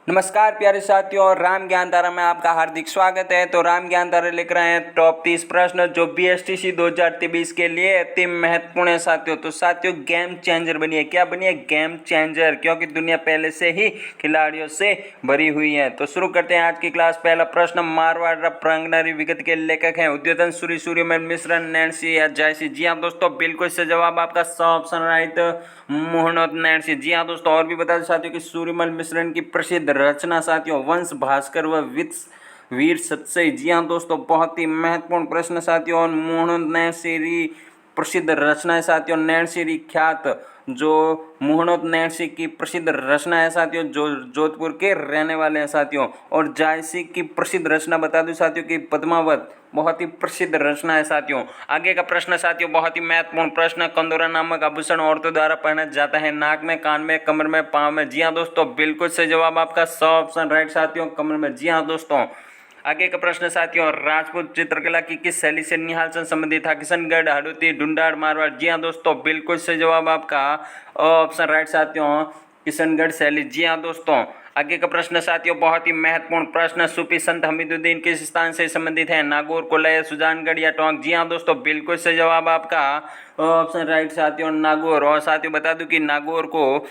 नमस्कार प्यारे साथियों, राम ज्ञान धारा में आपका हार्दिक स्वागत है। तो राम ज्ञान धारा लिख रहे हैं टॉप 30 प्रश्न जो बीएसटीसी 2023 के लिए अति महत्वपूर्ण है साथियों। तो साथियों, गेम चेंजर बनिए। क्या बनिए? गेम चेंजर, क्योंकि दुनिया पहले से ही खिलाड़ियों से भरी हुई है। तो शुरू करते हैं आज की क्लास। पहला प्रश्न, मारवाड़ प्रांगणारी विगत के लेखक हैं उद्योधन, सूर्यमल मिश्र, नैन्सी या जायसी? जी हाँ दोस्तों, बिल्कुल से जवाब आपका स ऑप्शन राइट, मोहनोद नैन्सी। जी हाँ दोस्तों, और भी बता दें साथियों कि सूर्यमल मिश्र की प्रसिद्ध रचना साथियों वंश भास्कर व वीर सतसई। जी हाँ दोस्तों, बहुत ही महत्वपूर्ण प्रश्न साथियों। और मोहनोद नैन्सी प्रसिद्ध रचना है साथियों। नैन्सी ख्यात जो मोहनोद नैन्सी की प्रसिद्ध रचना है साथियों, जो जोधपुर के रहने वाले हैं साथियों। और जायसी की प्रसिद्ध रचना बता दूं साथियों कि पद्मावत, बहुत ही प्रसिद्ध रचना है साथियों। आगे का प्रश्न साथियों बहुत ही महत्वपूर्ण प्रश्न, कंदोरा नामक आभूषण औरतों द्वारा पहना जाता है नाक में, कान में, कमर में, पाँव में? जी हाँ दोस्तों, बिल्कुल से जवाब आपका स ऑप्शन राइट साथियों, कमर में। जी हाँ दोस्तों, आगे का प्रश्न साथियों, राजपूत चित्रकला की किस शैली से निहाल चंद संबंधित था? किशनगढ़, हडूती, ढूंढाड़, मारवाड़? जी हाँ दोस्तों, बिल्कुल से जवाब आपका ऑप्शन राइट साथियों, किशनगढ़ शैली। जी हाँ दोस्तों, आगे का प्रश्न साथियों बहुत ही महत्वपूर्ण प्रश्न, सूफी संत हमीदुद्दीन किस स्थान से संबंधित है? नागौर, कोल्लय, सुजानगढ़ या टोंक? जी हाँ दोस्तों, बिल्कुल से जवाब आपका ऑप्शन राइट साथियों, नागौर। और साथियों बता दूं कि नागौर को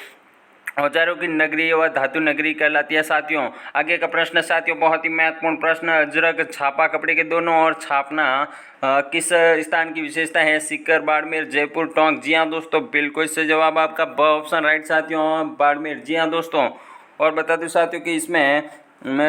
औजारों की नगरी व धातु नगरी कहलाती है साथियों। आगे का प्रश्न साथियों बहुत ही महत्वपूर्ण प्रश्न, अजरक छापा कपड़े के दोनों ओर छापना किस स्थान की विशेषता है? सीकर, बाड़मेर, जयपुर, टोंक? जी हाँ दोस्तों, बिल्कुल से जवाब आपका ब ऑप्शन राइट साथियों, बाड़मेर। जी हाँ दोस्तों, और बता दूं साथियों कि इसमें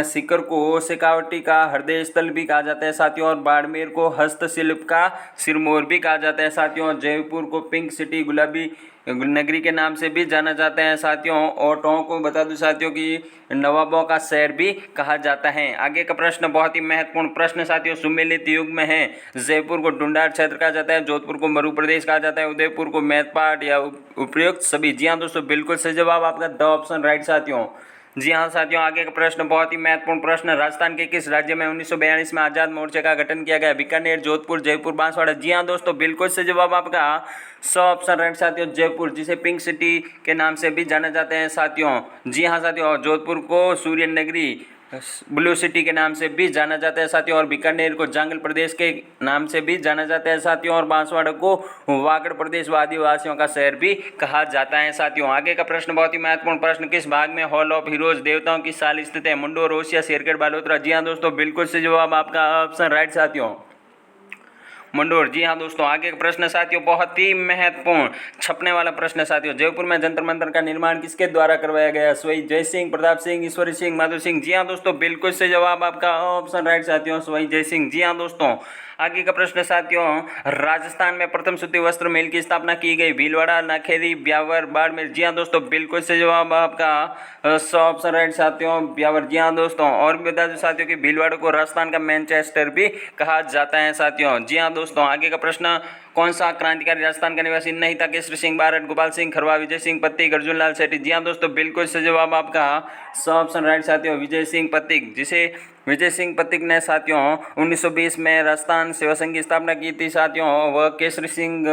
सीकर को शेखावटी का हृदय स्थल भी कहा जाता है साथियों, और बाड़मेर को हस्तशिल्प का सिरमौर भी कहा जाता है साथियों। जयपुर को पिंक सिटी, गुलाबी नगरी के नाम से भी जाना जाता है साथियों। और टोंक को बता दूं साथियों कि नवाबों का शहर भी कहा जाता है। आगे का प्रश्न बहुत ही महत्वपूर्ण प्रश्न साथियों, सुमेलित युग में है। जयपुर को ढूंढाड़ क्षेत्र कहा जाता है, जोधपुर को मरु प्रदेश कहा जाता है, उदयपुर को मैथपाट या उपयुक्त सभी? जी हाँ दोस्तों, बिल्कुल से जवाब आपका द ऑप्शन राइट साथियों। जी हाँ साथियों, आगे का प्रश्न बहुत ही महत्वपूर्ण प्रश्न, राजस्थान के किस राज्य में 1942 में आजाद मोर्चे का गठन किया गया? बीकानेर, जोधपुर, जयपुर, बांसवाड़ा? जी हाँ दोस्तों, बिल्कुल से जवाब आपका स ऑप्शन राइट साथियों, जयपुर, जिसे पिंक सिटी के नाम से भी जाना जाता है साथियों। जी हाँ साथियों, जोधपुर को सूर्य नगरी, ब्लू सिटी के नाम से भी जाना जाता है साथियों, और बीकानेर को जंगल प्रदेश के नाम से भी जाना जाता है साथियों, और बांसवाड़ा को वागड़ प्रदेश व आदिवासियों का शहर भी कहा जाता है साथियों। आगे का प्रश्न बहुत ही महत्वपूर्ण प्रश्न, किस भाग में हॉल ऑफ हीरोज देवताओं की साल स्थित है? मुंडो, रोसिया, शेरगढ़, बालोतरा? जी हाँ दोस्तों, बिल्कुल से जवाब आपका ऑप्शन राइट साथियों, मंडोर। जी हाँ दोस्तों, आगे का प्रश्न साथियों बहुत ही महत्वपूर्ण छपने वाला प्रश्न साथियों, जयपुर में जंतर मंतर का निर्माण किसके द्वारा करवाया गया? सवाई जय सिंह, प्रताप सिंह, ईश्वरी सिंह, माधुर सिंह? जी हाँ दोस्तों, बिल्कुल से जवाब आपका ऑप्शन राइट साथियों, सवाई जय सिंह। जी हाँ दोस्तों, आगे का प्रश्न साथियों, राजस्थान में प्रथम सूती वस्त्र मिल की स्थापना की गई? भीलवाड़ा, नाखेरी, ब्यावर, बाड़मेर? जी हाँ दोस्तों, बिल्कुल से जवाब आपका सौ ऑप्शन राइट साथियों, ब्यावर। जी हाँ दोस्तों, और भी बता दें साथियों कि भीलवाड़ा को राजस्थान का मैनचेस्टर भी कहा जाता है साथियों। जी हाँ दोस्तों, आगे का प्रश्न, कौन सा क्रांतिकारी राजस्थान का निवासी नहीं था? केसरी सिंह बारठ, गोपाल सिंह खरवा, विजय सिंह पत्तिक, अर्जुन लाल सेठी? जी हाँ दोस्तों, बिल्कुल से जवाब आपका सौ ऑप्शन राइट साथियों, विजय सिंह पत्तिक, जिसे विजय सिंह पत्तिक ने साथियों 1920 में राजस्थान सेवा संघ की स्थापना की थी साथियों। वह केसरी सिंह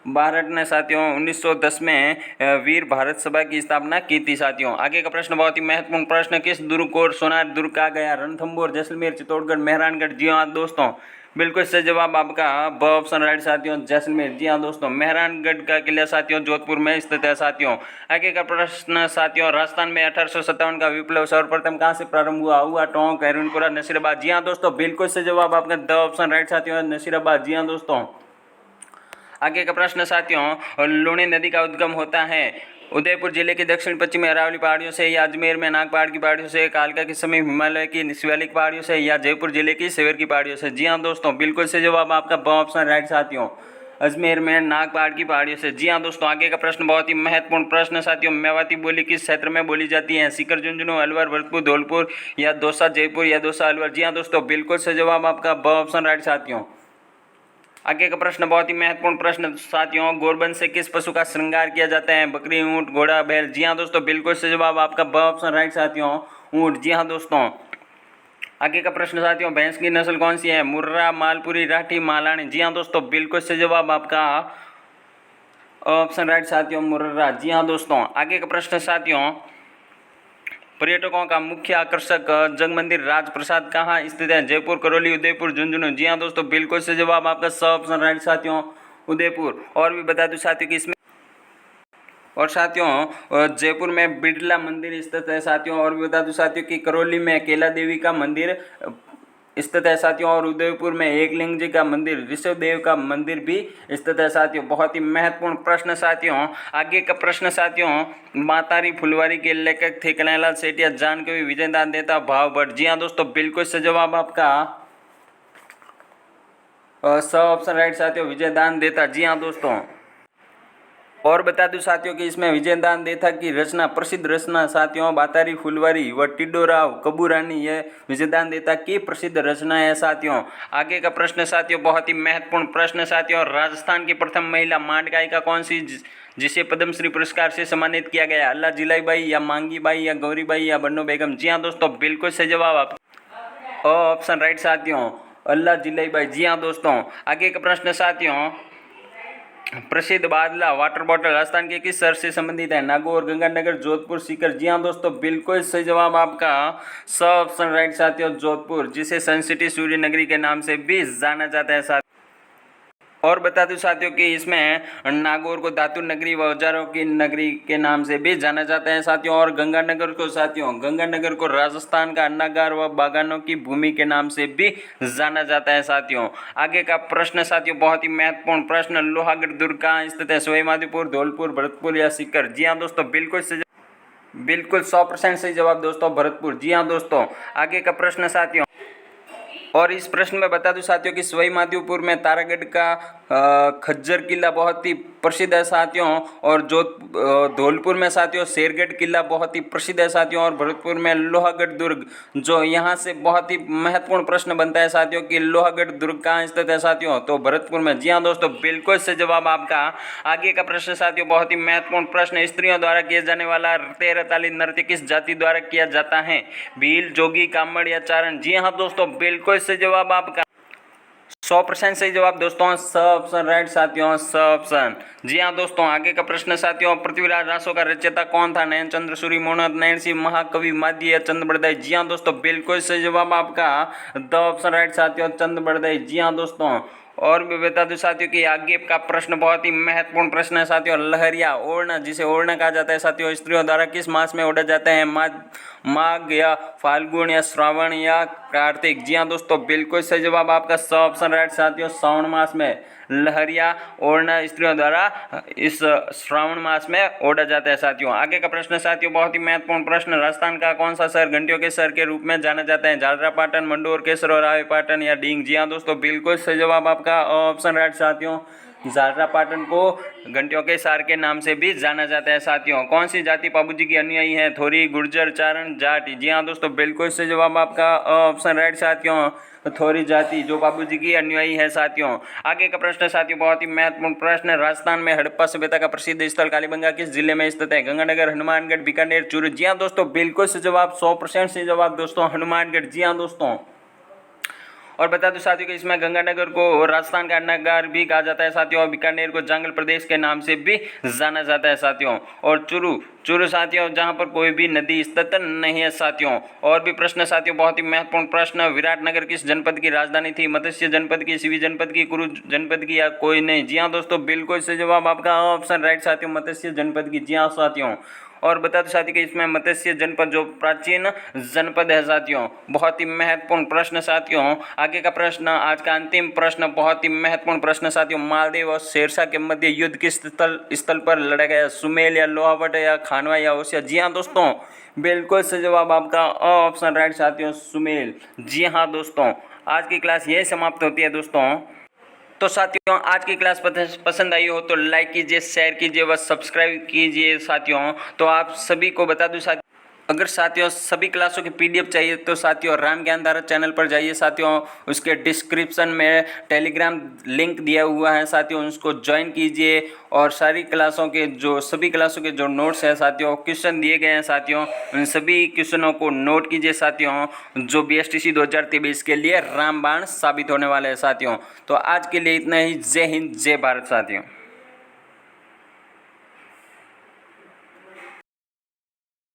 बारठ ने साथियों 1910 में वीर भारत सभा की स्थापना की थी साथियों। आगे का प्रश्न बहुत ही महत्वपूर्ण प्रश्न, किस दुर्ग को सोनार दुर्ग कहा गया? रणथंभौर, जैसलमेर, चित्तौड़गढ़, मेहरानगढ़? जी हाँ दोस्तों, बिल्कुल से जवाब आपका ब ऑप्शन राइट साथियों, जैसलमेर। जी हाँ दोस्तों, मेहरानगढ़ का किला साथियों जोधपुर में स्थित है साथियों। आगे का प्रश्न साथियों, राजस्थान में 1857 का विप्लव सर्वप्रथम कहाँ से प्रारंभ हुआ? टोंक, हिरणपुरा, नसीराबाद? जी हाँ दोस्तों, बिल्कुल से जवाब आपका द ऑप्शन राइट साथियों, नसीराबाद। जी हाँ दोस्तों, आगे का प्रश्न साथियों, लूणी नदी का उद्गम होता है उदयपुर जिले के दक्षिण पश्चिमी अरावली पहाड़ियों से, या अजमेर में नाग पहाड़ की पहाड़ियों से, कालका के समीप हिमालय की शिवालिक पहाड़ियों से, या जयपुर जिले की सेवर की पहाड़ियों से? जी हाँ दोस्तों, बिल्कुल से जवाब आपका ब ऑप्शन राइट साथियों, अजमेर में नाग पहाड़ की पहाड़ियों से। जी हाँ दोस्तों, आगे का प्रश्न बहुत ही महत्वपूर्ण प्रश्न साथियों, मेवाती बोली किस क्षेत्र में बोली जाती है? सीकर, झुंझुनू, अलवर, भरतपुर, धौलपुर, या दौसा जयपुर, या दौसा अलवर? जी हाँ दोस्तों, बिल्कुल से जवाब आपका ब ऑप्शन राइट साथियों। आगे का प्रश्न बहुत ही महत्वपूर्ण प्रश्न साथियों, गोरबन से किस पशु का श्रृंगार किया जाता है? बकरी, ऊंट, घोड़ा, बैल? जी हाँ दोस्तों, बिल्कुल से जवाब आपका ब ऑप्शन राइट साथियों, ऊंट। जी हाँ दोस्तों, आगे का प्रश्न साथियों, भैंस की नस्ल कौन सी है? मुर्रा, मालपुरी, राठी, मालानी? जी हाँ दोस्तों, बिल्कुल से जवाब आपका ऑप्शन राइट साथियों, मुर्रा। जी हाँ दोस्तों, आगे का प्रश्न साथियों, पर्यटकों का मुख्य आकर्षक जगमंदिर राजप्रसाद कहाँ स्थित है? जयपुर, करौली, उदयपुर, झुंझुनू। जी हाँ दोस्तों, बिल्कुल से जवाब आपका स ऑप्शन राइट साथियों, उदयपुर। और भी बता दूं साथियों कि इसमें और साथियों जयपुर में बिरला मंदिर स्थित है साथियों। और भी बता दूं साथियों कि करौली में केला देवी का मंदिर स्थित है साथियों। और उदयपुर में एकलिंग जी का मंदिर, ऋषभ देव का मंदिर भी स्थित है साथियों। बहुत ही महत्वपूर्ण प्रश्न साथियों। आगे का प्रश्न साथियों, मातारी फुलवारी के लेखक थे कन्हैयालाल सेठिया, जानकवि, विजयदान देता, भाव भट्ट। जी हाँ दोस्तों, बिल्कुल से जवाब आपका स ऑप्शन राइट साथियों, विजयदान देता। जी हाँ दोस्तों। और बता दूं साथियों कि इसमें विजयदान देथा की रचना, प्रसिद्ध रचना साथियों, बातारी फुलवारी व टिड्डोराव कबूरानी, ये विजयदान देथा की प्रसिद्ध रचना है साथियों। आगे का प्रश्न साथियों, बहुत ही महत्वपूर्ण प्रश्न साथियों। राजस्थान की प्रथम महिला मांड गायिका कौन सी जिसे पद्मश्री पुरस्कार से सम्मानित किया गया? अल्लाह जिलाई बाई या मांगी बाई या गौरी बाई या बन्नो बेगम। जी हाँ दोस्तों, बिल्कुल सही जवाब आप ऑप्शन राइट साथियों, अल्लाह जिलाई बाई। जी हाँ दोस्तों। आगे का प्रश्न साथियों, प्रसिद्ध बादला वाटर बॉटल राजस्थान के किस शहर से संबंधित है? नागौर, गंगानगर, जोधपुर, सीकर। जी हाँ दोस्तों, बिल्कुल सही जवाब आपका स ऑप्शन राइट साथियों, जोधपुर, जिसे सन सिटी सूर्य नगरी के नाम से भी जाना जाता है साथियों। और बता दूं साथियों कि इसमें नागौर को धातु नगरी व औजारों की नगरी के नाम से भी जाना जाता है साथियों। और गंगानगर को राजस्थान का अन्नागार व बागानों की भूमि के नाम से भी जाना जाता है साथियों। आगे का प्रश्न साथियों, बहुत ही महत्वपूर्ण प्रश्न, लोहागढ़ दुर्ग कहाँ स्थित है? सवाई माधोपुर, धौलपुर, भरतपुर या सीकर। जी हाँ दोस्तों, बिल्कुल 100% सही जवाब दोस्तों, भरतपुर। जी हाँ दोस्तों। आगे का प्रश्न साथियों, और इस प्रश्न में बता दूं साथियों कि सवाई माधोपुर में तारागढ़ का खज्जर किला बहुत ही प्रसिद्ध है साथियों। और धौलपुर में साथियों शेरगढ़ किला बहुत ही प्रसिद्ध है साथियों। और भरतपुर में लोहागढ़ दुर्ग, जो यहाँ से बहुत ही महत्वपूर्ण प्रश्न बनता है साथियों कि लोहागढ़ दुर्ग कहाँ स्थित है साथियों? तो भरतपुर में। जी हाँ दोस्तों, बिल्कुल से जवाब आपका। आगे का प्रश्न साथियों, बहुत ही महत्वपूर्ण प्रश्न, स्त्रियों द्वारा किया जाने वाला तेरह ताली नृत्य किस जाति द्वारा किया जाता है? भील, जोगी, कामड़ या चारण। जी हाँ दोस्तों, बिल्कुल से जवाब आपका 100% सही जवाब दोस्तों, स ऑप्शन राइट साथियों, स ऑप्शन। जी हाँ दोस्तों। आगे का प्रश्न साथियों, पृथ्वीराज रासो का रचयिता कौन था? नयन चंद्र सूरी, मोहम्मद नयन सिंह, महाकवि माध्य या चंद बरदाई। जी हाँ दोस्तों, बिल्कुल सही जवाब आपका द ऑप्शन राइट साथियों, चंद बरदाई। जी हाँ दोस्तों। और भी बता दूं साथियों कि आगे का प्रश्न बहुत ही महत्वपूर्ण प्रश्न है साथियों, लहरिया ओढ़ना, जिसे ओढ़ना कहा जाता है साथियों, स्त्रियों द्वारा किस मास में ओढ़ा जाता है? माघ या फाल्गुन या श्रावण या कार्तिक। जी हाँ दोस्तों, बिल्कुल सही जवाब आपका स ऑप्शन राइट साथियों, श्रावण मास में लहरिया ओढ़ना स्त्रियों द्वारा इस श्रावण मास में ओढ़ा जाता है साथियों। आगे का प्रश्न साथियों, बहुत ही महत्वपूर्ण प्रश्न, राजस्थान का कौन सा शहर घंटियों के शहर के रूप में जाना जाता है? झालरापाटन, मंडोर, केसर और रावेपाटन या डींग। जी हाँ दोस्तों, बिल्कुल सही जवाब आपका ऑप्शन राइट साथियों, झालरापाटन को घंटियों के शहर के नाम से भी जाना जाता है साथियों। कौन सी जाति बाबूजी की अनुयायी है? थोरी, गुर्जर, चारण, जाट। जी हाँ दोस्तों, बिल्कुल सही जवाब आपका ऑप्शन राइट साथियों, थोरी जाति जो बाबूजी की अनुयायी है साथियों। आगे का प्रश्न साथियों, बहुत ही महत्वपूर्ण प्रश्न, राजस्थान में हड़प्पा सभ्यता का प्रसिद्ध स्थल कालीबंगा किस जिले में स्थित है? गंगानगर, हनुमानगढ़, बीकानेर, चूरू। जी हाँ दोस्तों, बिल्कुल से जवाब 100% से जवाब दोस्तों, हनुमानगढ़। जी हाँ दोस्तों। और बता दूं साथियों कि इसमें गंगानगर को राजस्थान का अन्नागार भी कहा जाता है साथियों। और बीकानेर को जंगल प्रदेश के नाम से भी जाना जाता है साथियों। और चूरू साथियों, जहां पर कोई भी नदी स्थित नहीं है साथियों। और भी प्रश्न साथियों, बहुत ही महत्वपूर्ण प्रश्न, विराटनगर किस जनपद की राजधानी थी? मत्स्य जनपद की, सीवी जनपद की, कुरु जनपद की या कोई नहीं। जी हाँ दोस्तों, बिल्कुल से जवाब आपका ऑप्शन राइट साथियों, मत्स्य जनपद की। जी हाँ साथियों। और बता दो साथियों कि इसमें मत्स्य जनपद जो प्राचीन जनपद है साथियों। बहुत ही महत्वपूर्ण प्रश्न साथियों। आगे का प्रश्न, आज का अंतिम प्रश्न, बहुत ही महत्वपूर्ण प्रश्न साथियों, मालदेव और शेरशाह के मध्य युद्ध किस स्थल पर लड़ा गया? सुमेल या लोहावट या खानवा या ओसिया। जी हाँ दोस्तों, बिल्कुल से जवाब आपका ऑप्शन राइट साथियों, सुमेल। जी हाँ दोस्तों। आज की क्लास यही समाप्त होती है दोस्तों। तो साथियों, आज की क्लास पसंद आई हो तो लाइक कीजिए, शेयर कीजिए व सब्सक्राइब कीजिए साथियों। तो आप सभी को बता दूं साथियों, अगर साथियों सभी क्लासों की पीडीएफ चाहिए तो साथियों राम ज्ञान धारा चैनल पर जाइए साथियों। उसके डिस्क्रिप्शन में टेलीग्राम लिंक दिया हुआ है साथियों, उसको ज्वाइन कीजिए। और सभी क्लासों के जो नोट्स हैं साथियों, क्वेश्चन दिए गए हैं साथियों, उन सभी क्वेश्चनों को नोट कीजिए साथियों, जो बीएसटीसी 2023 के लिए रामबाण साबित होने वाले हैं साथियों। तो आज के लिए इतना ही। जय हिंद, जय भारत साथियों।